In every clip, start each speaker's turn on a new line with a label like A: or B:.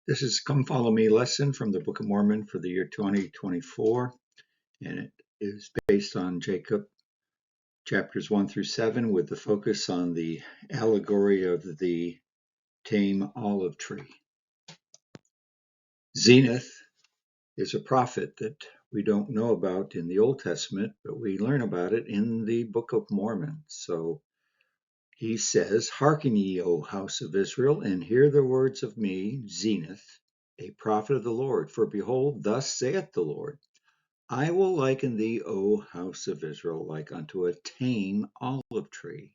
A: This is Come Follow Me lesson from the Book of Mormon for the year 2024, and it is based on Jacob chapters 1 through 7 with the focus on the allegory of the Tame olive tree. Zenos is a prophet that we don't know about in the Old Testament, but we learn about it in the Book of Mormon. So he says, "Hearken ye, O house of Israel, and hear the words of me, Zenos, a prophet of the Lord. For behold, thus saith the Lord, I will liken thee, O house of Israel, like unto a tame olive tree,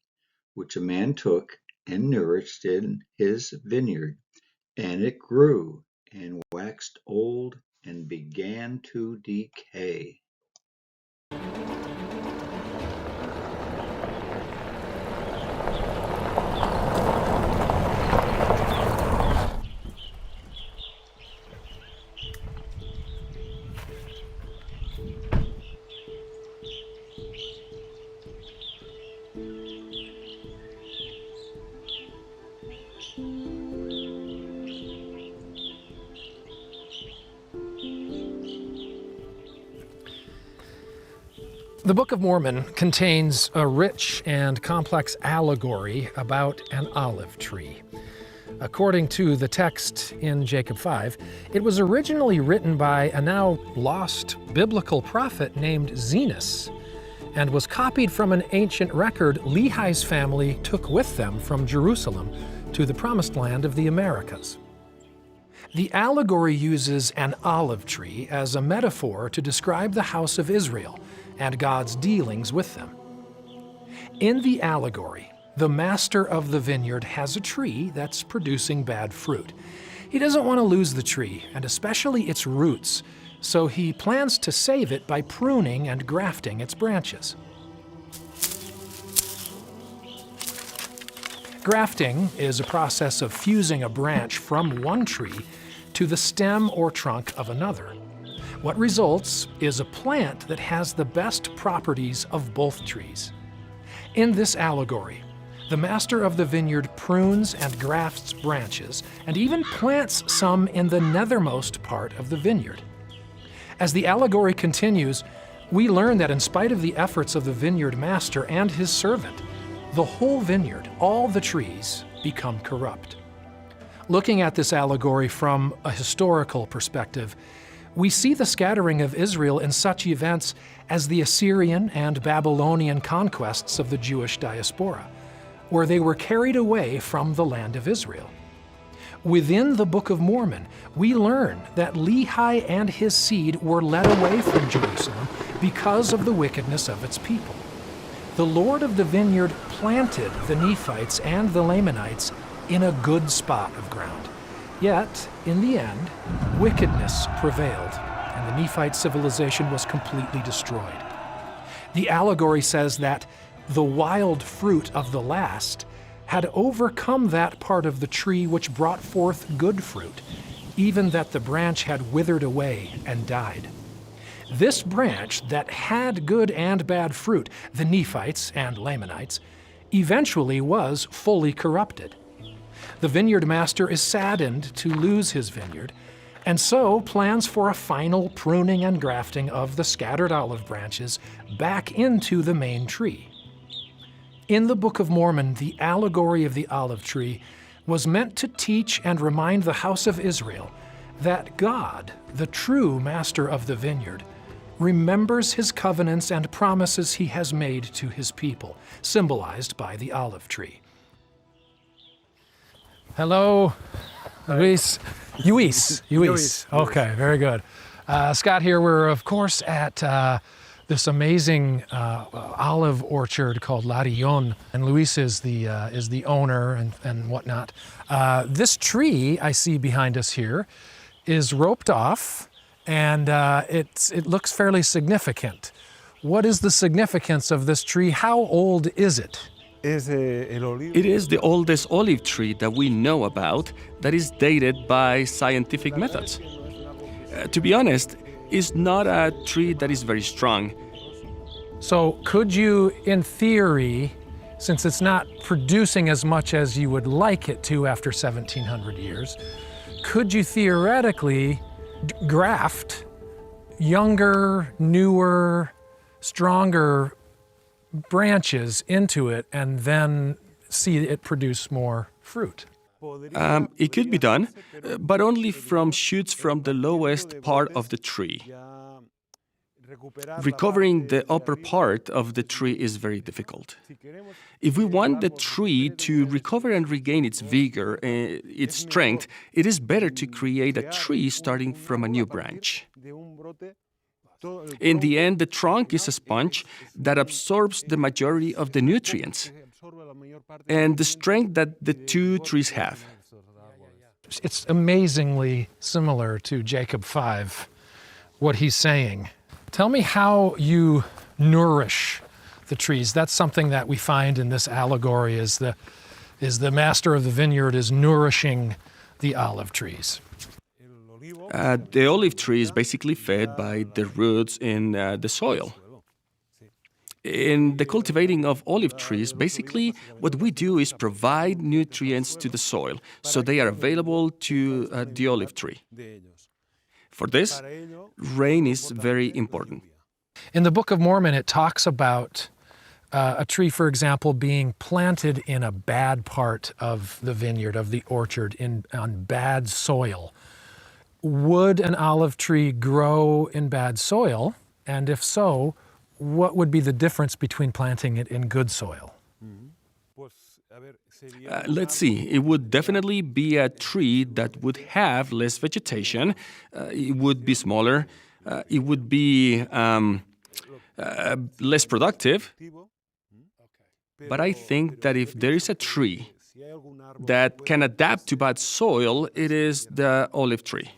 A: which a man took and nourished in his vineyard. And it grew and waxed old and began to decay."
B: The Book of Mormon contains a rich and complex allegory about an olive tree. According to the text in Jacob 5, it was originally written by a now lost biblical prophet named Zenos, and was copied from an ancient record Lehi's family took with them from Jerusalem to the Promised Land of the Americas. The allegory uses an olive tree as a metaphor to describe the house of Israel and God's dealings with them. In the allegory, the master of the vineyard has a tree that's producing bad fruit. He doesn't want to lose the tree, and especially its roots, so he plans to save it by pruning and grafting its branches. Grafting is a process of fusing a branch from one tree to the stem or trunk of another. What results is a plant that has the best properties of both trees. In this allegory, the master of the vineyard prunes and grafts branches and even plants some in the nethermost part of the vineyard. As the allegory continues, we learn that in spite of the efforts of the vineyard master and his servant, the whole vineyard, all the trees, become corrupt. Looking at this allegory from a historical perspective, we see the scattering of Israel in such events as the Assyrian and Babylonian conquests of the Jewish diaspora, where they were carried away from the land of Israel. Within the Book of Mormon, we learn that Lehi and his seed were led away from Jerusalem because of the wickedness of its people. The Lord of the vineyard planted the Nephites and the Lamanites in a good spot of ground. Yet, in the end, wickedness prevailed, and the Nephite civilization was completely destroyed. The allegory says that the wild fruit of the last had overcome that part of the tree which brought forth good fruit, even that the branch had withered away and died. This branch that had good and bad fruit, the Nephites and Lamanites, eventually was fully corrupted. The vineyard master is saddened to lose his vineyard, and so plans for a final pruning and grafting of the scattered olive branches back into the main tree. In the Book of Mormon, the allegory of the olive tree was meant to teach and remind the house of Israel that God, the true master of the vineyard, remembers his covenants and promises he has made to his people, symbolized by the olive tree. Hello, Luis. Luis. Okay, very good. Scott here. We're, of course, at this amazing olive orchard called La Rion, and Luis is the owner and whatnot. This tree I see behind us here is roped off, and it looks fairly significant. What is the significance of this tree? How old is it?
C: It is the oldest olive tree that we know about that is dated by scientific methods. To be honest, it's not a tree that is very strong.
B: So could you, in theory, since it's not producing as much as you would like it to after 1,700 years, could you theoretically graft younger, newer, stronger branches into it and then see it produce more fruit?
C: It could be done, but only from shoots from the lowest part of the tree. Recovering the upper part of the tree is very difficult. If we want the tree to recover and regain its vigor, its strength, it is better to create a tree starting from a new branch. In the end, the trunk is a sponge that absorbs the majority of the nutrients and the strength that the two trees have.
B: It's amazingly similar to Jacob 5, what he's saying. Tell me how you nourish the trees. That's something that we find in this allegory is the master of the vineyard is nourishing the olive trees.
C: The olive tree is basically fed by the roots in the soil. In the cultivating of olive trees, basically what we do is provide nutrients to the soil so they are available to the olive tree. For this, rain is very important.
B: In the Book of Mormon, it talks about a tree, for example, being planted in a bad part of the vineyard, of the orchard, on bad soil. Would an olive tree grow in bad soil? And if so, what would be the difference between planting it in good soil?
C: Let's see. It would definitely be a tree that would have less vegetation. It would be smaller. It would be less productive. But I think that if there is a tree that can adapt to bad soil, it is the olive tree.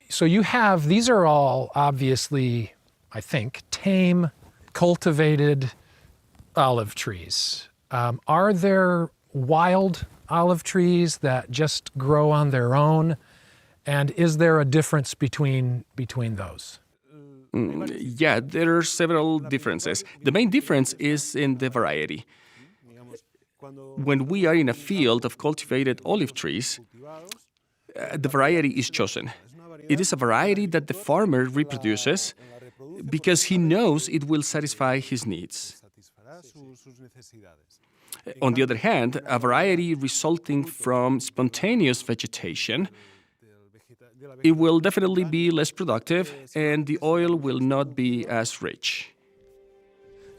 B: So you have, these are all obviously, I think, tame, cultivated olive trees. Are there wild olive trees that just grow on their own? And is there a difference between those?
C: Yeah, there are several differences. The main difference is in the variety. When we are in a field of cultivated olive trees, the variety is chosen. It is a variety that the farmer reproduces because he knows it will satisfy his needs. On the other hand, a variety resulting from spontaneous vegetation, it will definitely be less productive and the oil will not be as rich.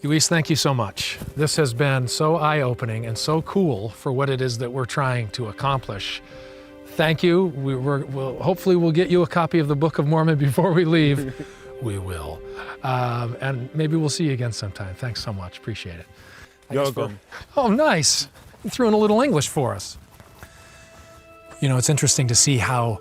B: Luis, thank you so much. This has been so eye-opening and so cool for what it is that we're trying to accomplish. Thank you. Hopefully we'll get you a copy of the Book of Mormon before we leave. We will. And maybe we'll see you again sometime. Thanks so much. Appreciate it.
D: You're welcome.
B: Oh, nice. You threw in a little English for us. You know, it's interesting to see how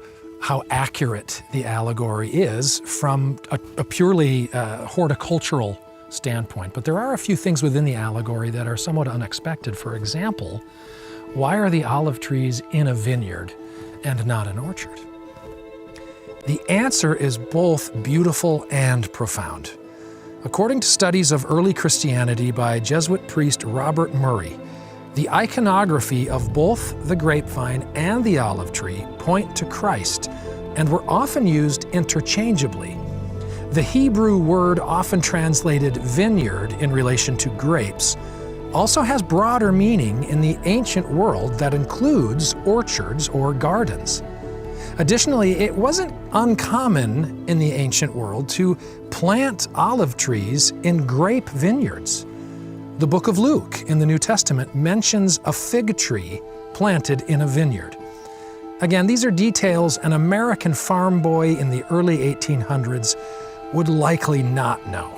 B: accurate the allegory is from a purely horticultural standpoint. But there are a few things within the allegory that are somewhat unexpected. For example, why are the olive trees in a vineyard and not an orchard? The answer is both beautiful and profound. According to studies of early Christianity by Jesuit priest Robert Murray, the iconography of both the grapevine and the olive tree point to Christ and were often used interchangeably. The Hebrew word often translated vineyard in relation to grapes also has broader meaning in the ancient world that includes orchards or gardens. Additionally, it wasn't uncommon in the ancient world to plant olive trees in grape vineyards. The book of Luke in the New Testament mentions a fig tree planted in a vineyard. Again, these are details an American farm boy in the early 1800s would likely not know.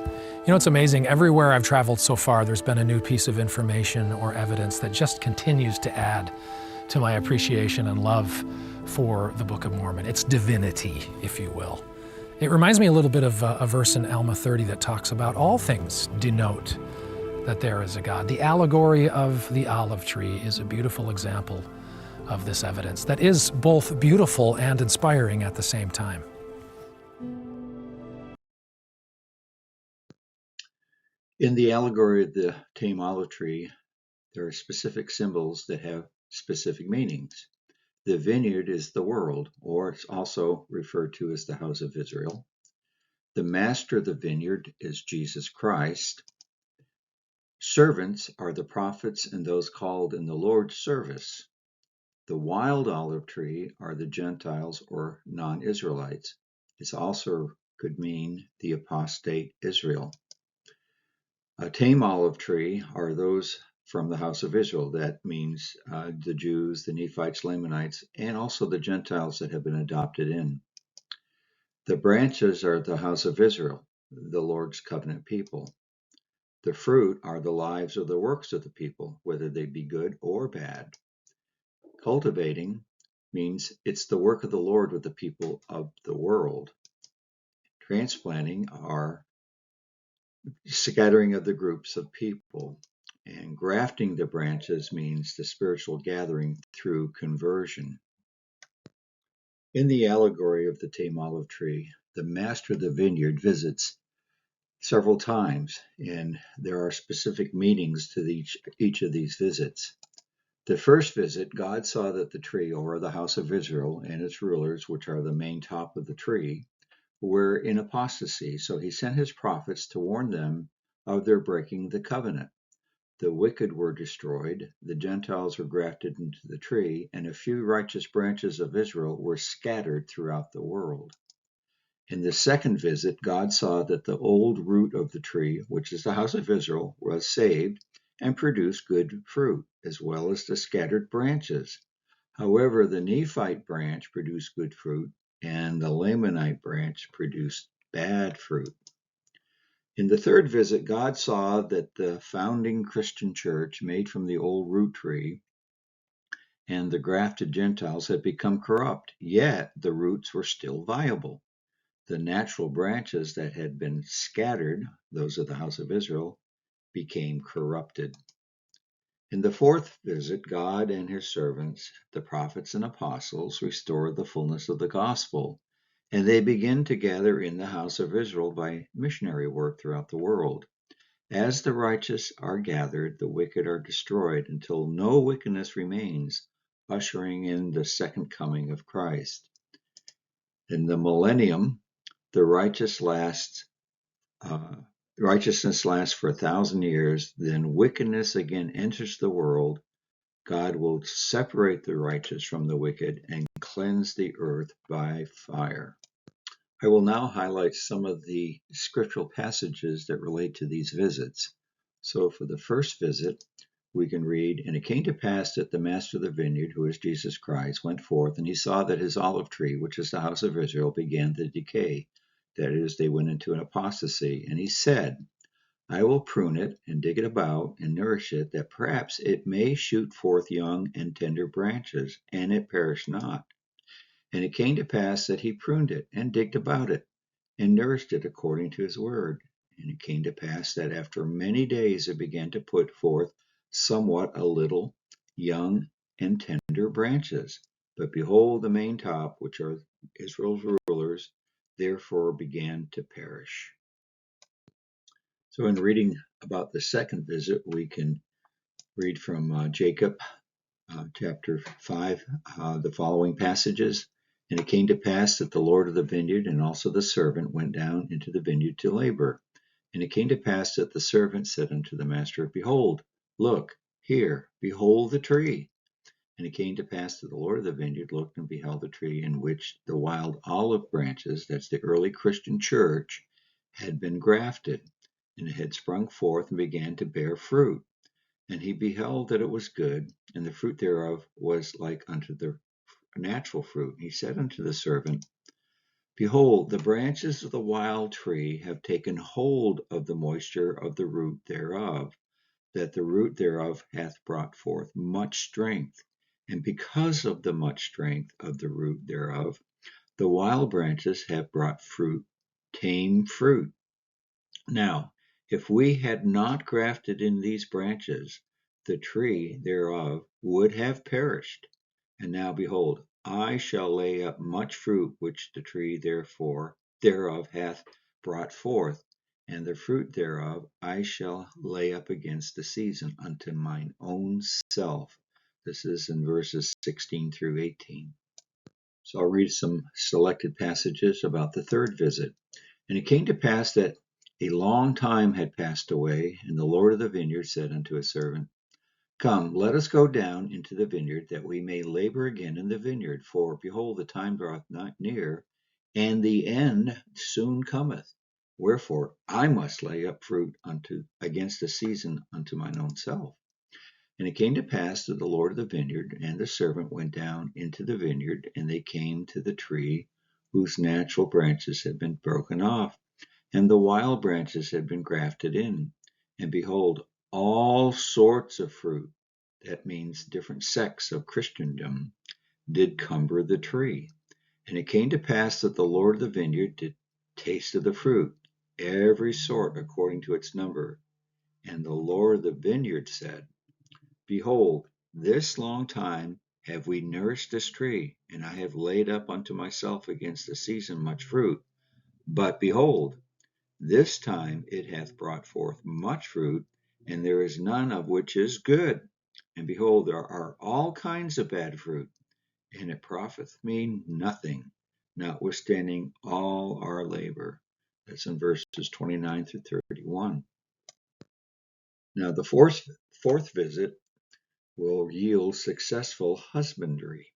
B: You know, it's amazing. Everywhere I've traveled so far, there's been a new piece of information or evidence that just continues to add to my appreciation and love for the Book of Mormon, its divinity, if you will. It reminds me a little bit of a verse in Alma 30 that talks about all things denote that there is a God. The allegory of the olive tree is a beautiful example of this evidence that is both beautiful and inspiring at the same time.
A: In the allegory of the Tame olive tree, there are specific symbols that have specific meanings. The vineyard is the world, or it's also referred to as the house of Israel. The master of the vineyard is Jesus Christ. Servants are the prophets and those called in the Lord's service. The wild olive tree are the Gentiles or non-Israelites. It also could mean the apostate Israel. A tame olive tree are those from the house of Israel. That means the Jews, the Nephites, Lamanites, and also the Gentiles that have been adopted in. The branches are the house of Israel, the Lord's covenant people. The fruit are the lives or the works of the people, whether they be good or bad. Cultivating means it's the work of the Lord with the people of the world. Transplanting are scattering of the groups of people. And grafting the branches means the spiritual gathering through conversion. In the allegory of the tame olive tree, the master of the vineyard visits several times, and there are specific meanings to each of these visits. The first visit, God saw that the tree, or the house of Israel, and its rulers, which are the main top of the tree, were in apostasy, so he sent his prophets to warn them of their breaking the covenant. The wicked were destroyed, the Gentiles were grafted into the tree, and a few righteous branches of Israel were scattered throughout the world. In the second visit, God saw that the old root of the tree, which is the house of Israel, was saved and produced good fruit, as well as the scattered branches. However, the Nephite branch produced good fruit, and the Lamanite branch produced bad fruit. In the third visit, God saw that the founding Christian church, made from the old root tree, and the grafted Gentiles had become corrupt, yet the roots were still viable. The natural branches that had been scattered, those of the house of Israel, became corrupted. In the fourth visit, God and his servants, the prophets and apostles, restored the fullness of the gospel, and they begin to gather in the house of Israel by missionary work throughout the world. As the righteous are gathered, the wicked are destroyed until no wickedness remains, ushering in the second coming of Christ. In the millennium, the righteousness lasts for 1,000 years, then wickedness again enters the world. God will separate the righteous from the wicked and cleanse the earth by fire. I will now highlight some of the scriptural passages that relate to these visits. So for the first visit, we can read, "And it came to pass that the master of the vineyard, who is Jesus Christ, went forth, and he saw that his olive tree, which is the house of Israel, began to decay." That is, they went into an apostasy. And he said, "I will prune it and dig it about and nourish it, that perhaps it may shoot forth young and tender branches, and it perish not." And it came to pass that he pruned it and digged about it and nourished it according to his word. And it came to pass that after many days it began to put forth somewhat a little young and tender branches. But behold, the main top, which are Israel's rulers, therefore began to perish. So in reading about the second visit, we can read from Jacob, chapter 5, the following passages. "And it came to pass that the Lord of the vineyard and also the servant went down into the vineyard to labor. And it came to pass that the servant said unto the master, Behold, look, here, behold the tree. And it came to pass that the Lord of the vineyard looked and beheld the tree in which the wild olive branches," that's the early Christian church, "had been grafted, and it had sprung forth and began to bear fruit. And he beheld that it was good, and the fruit thereof was like unto the natural fruit. He said unto the servant, Behold, the branches of the wild tree have taken hold of the moisture of the root thereof, that the root thereof hath brought forth much strength. And because of the much strength of the root thereof, the wild branches have brought fruit, tame fruit. Now, if we had not grafted in these branches, the tree thereof would have perished. And now behold, I shall lay up much fruit which the tree thereof hath brought forth, and the fruit thereof I shall lay up against the season unto mine own self. This is in verses 16 through 18. So I'll read some selected passages about the third visit. And it came to pass that a long time had passed away, and the Lord of the vineyard said unto his servant, Come, let us go down into the vineyard, that we may labor again in the vineyard. For, behold, the time draweth not near, and the end soon cometh. Wherefore I must lay up fruit against the season unto mine own self. And it came to pass that the Lord of the vineyard and the servant went down into the vineyard, and they came to the tree whose natural branches had been broken off, and the wild branches had been grafted in. And behold, all sorts of fruit, that means different sects of Christendom, did cumber the tree. And it came to pass that the Lord of the vineyard did taste of the fruit, every sort according to its number. And the Lord of the vineyard said, Behold, this long time have we nourished this tree, and I have laid up unto myself against the season much fruit. But behold, this time it hath brought forth much fruit, and there is none of which is good. And behold, there are all kinds of bad fruit, and it profiteth me nothing, notwithstanding all our labor. That's in verses 29 through 31. Now the fourth visit will yield successful husbandry.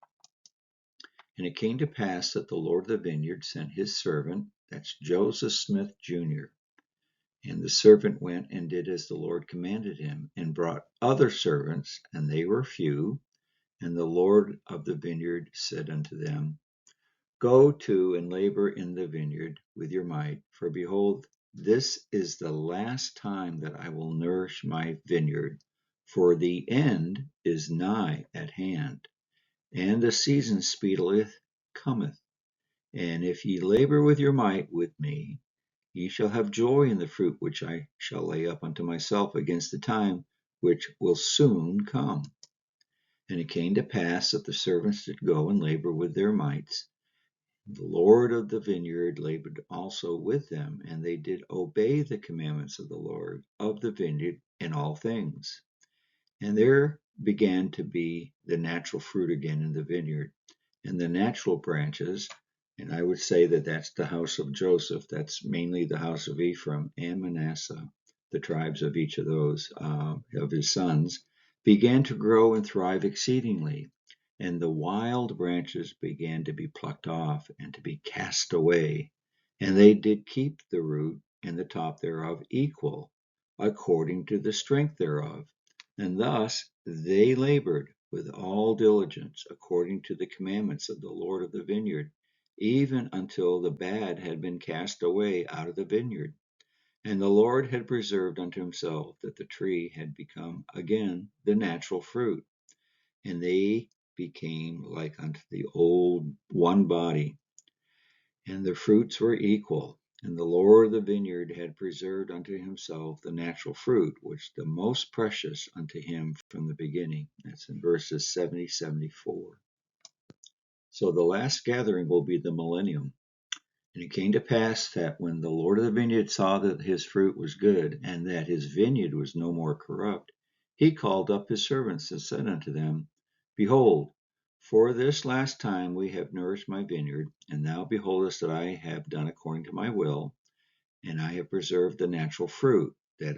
A: And it came to pass that the Lord of the vineyard sent his servant, that's Joseph Smith Jr., and the servant went and did as the Lord commanded him, and brought other servants, and they were few. And the Lord of the vineyard said unto them, Go to and labor in the vineyard with your might, for behold, this is the last time that I will nourish my vineyard, for the end is nigh at hand, and the season speedily cometh. And if ye labor with your might with me, ye shall have joy in the fruit which I shall lay up unto myself against the time which will soon come. And it came to pass that the servants did go and labor with their mights. The Lord of the vineyard labored also with them, and they did obey the commandments of the Lord of the vineyard in all things. And there began to be the natural fruit again in the vineyard, and the natural branches, and I would say that that's the house of Joseph. That's mainly the house of Ephraim and Manasseh, the tribes of each of those of his sons, began to grow and thrive exceedingly. And the wild branches began to be plucked off and to be cast away. And they did keep the root and the top thereof equal, according to the strength thereof. And thus they labored with all diligence, according to the commandments of the Lord of the vineyard, even until the bad had been cast away out of the vineyard. And the Lord had preserved unto himself that the tree had become again the natural fruit, and they became like unto the old one body, and the fruits were equal. And the Lord of the vineyard had preserved unto himself the natural fruit, which the most precious unto him from the beginning. That's in verses 70, 74. So the last gathering will be the millennium. And it came to pass that when the Lord of the vineyard saw that his fruit was good, and that his vineyard was no more corrupt, he called up his servants and said unto them, Behold, for this last time we have nourished my vineyard, and thou beholdest that I have done according to my will, and I have preserved the natural fruit, that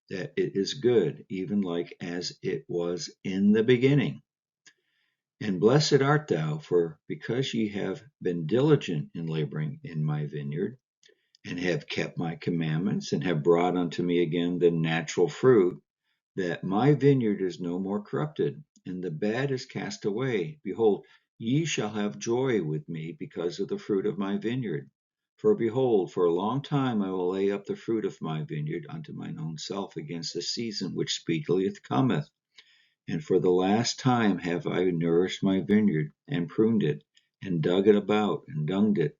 A: it is good, even like as it was in the beginning. And blessed art thou, for because ye have been diligent in laboring in my vineyard, and have kept my commandments, and have brought unto me again the natural fruit, that my vineyard is no more corrupted, and the bad is cast away. Behold, ye shall have joy with me because of the fruit of my vineyard. For behold, for a long time I will lay up the fruit of my vineyard unto mine own self against the season which speedily cometh. And for the last time have I nourished my vineyard, and pruned it, and dug it about, and dunged it.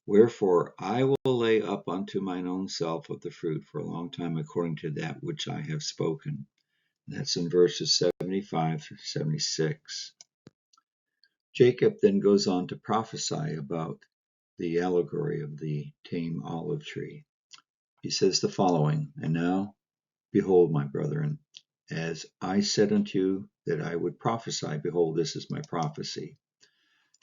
A: Wherefore I will lay up unto mine own self of the fruit for a long time according to that which I have spoken. That's in verses 75 through 76. Jacob then goes on to prophesy about the allegory of the tame olive tree. He says the following, And now, behold, my brethren, as I said unto you that I would prophesy, behold, this is my prophecy,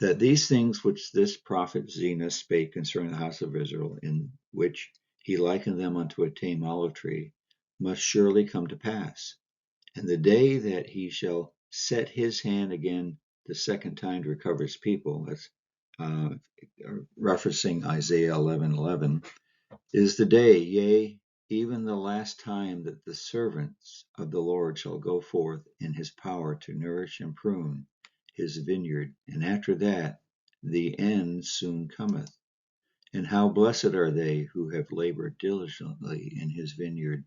A: that these things which this prophet Zenos spake concerning the house of Israel, in which he likened them unto a tame olive tree, must surely come to pass. And the day that he shall set his hand again the second time to recover his people, that's referencing Isaiah 11:11, is the day, yea, even the last time that the servants of the Lord shall go forth in his power to nourish and prune his vineyard, and after that the end soon cometh. And how blessed are they who have labored diligently in his vineyard,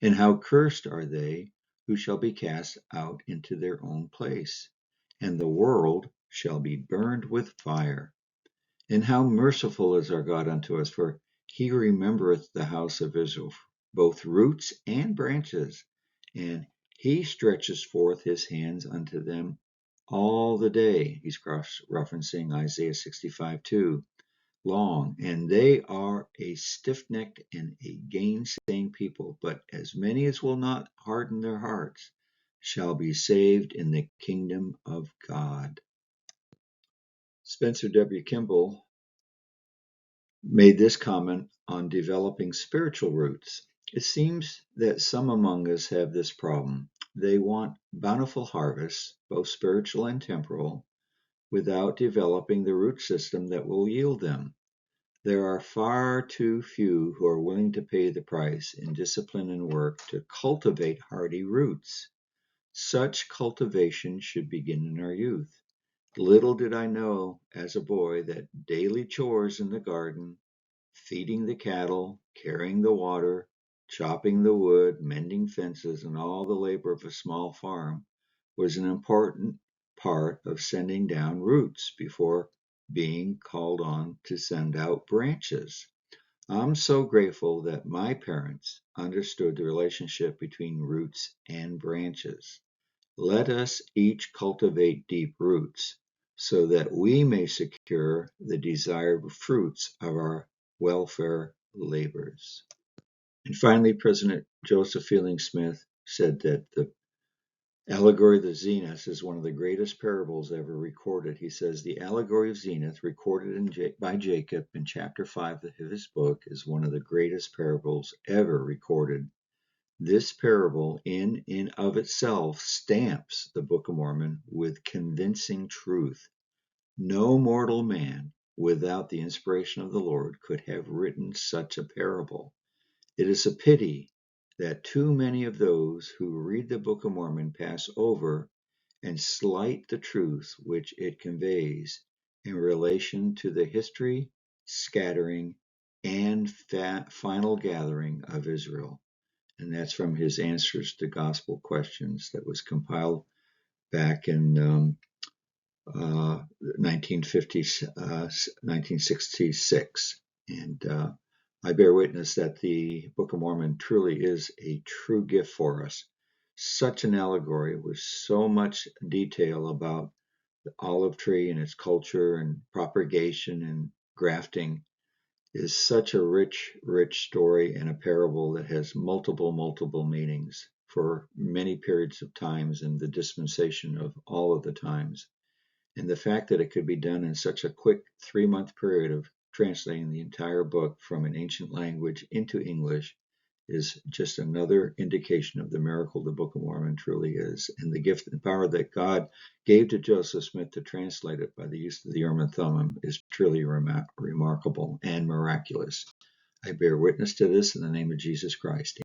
A: and how cursed are they who shall be cast out into their own place, and the world shall be burned with fire. And how merciful is our God unto us, for he remembereth the house of Israel, both roots and branches, and he stretches forth his hands unto them all the day. He's cross-referencing Isaiah 65:2, long, and they are a stiff-necked and a gainsaying people, but as many as will not harden their hearts shall be saved in the kingdom of God. Spencer W. Kimball made this comment on developing spiritual roots. It seems that some among us have this problem. They want bountiful harvests, both spiritual and temporal, without developing the root system that will yield them. There are far too few who are willing to pay the price in discipline and work to cultivate hardy roots. Such cultivation should begin in our youth. Little did I know as a boy that daily chores in the garden, feeding the cattle, carrying the water, chopping the wood, mending fences, and all the labor of a small farm was an important part of sending down roots before being called on to send out branches. I'm so grateful that my parents understood the relationship between roots and branches. Let us each cultivate deep roots so that we may secure the desired fruits of our welfare labors. And finally, President Joseph Fielding Smith said that the Allegory of the Zenos is one of the greatest parables ever recorded. He says the Allegory of Zenos, recorded by Jacob in chapter 5 of his book, is one of the greatest parables ever recorded. This parable in and of itself stamps the Book of Mormon with convincing truth. No mortal man, without the inspiration of the Lord, could have written such a parable. It is a pity that too many of those who read the Book of Mormon pass over and slight the truth which it conveys in relation to the history, scattering, and final gathering of Israel. And that's from his Answers to Gospel Questions that was compiled back in 1966. And I bear witness that the Book of Mormon truly is a true gift for us. Such an allegory with so much detail about the olive tree and its culture and propagation and grafting is such a rich, rich story and a parable that has multiple meanings for many periods of times in the dispensation of all of the times. And the fact that it could be done in such a quick 3-month period of translating the entire book from an ancient language into English is just another indication of the miracle the Book of Mormon truly is, and the gift and power that God gave to Joseph Smith to translate it by the use of the Urim and Thummim is truly remarkable and miraculous. I bear witness to this in the name of Jesus Christ.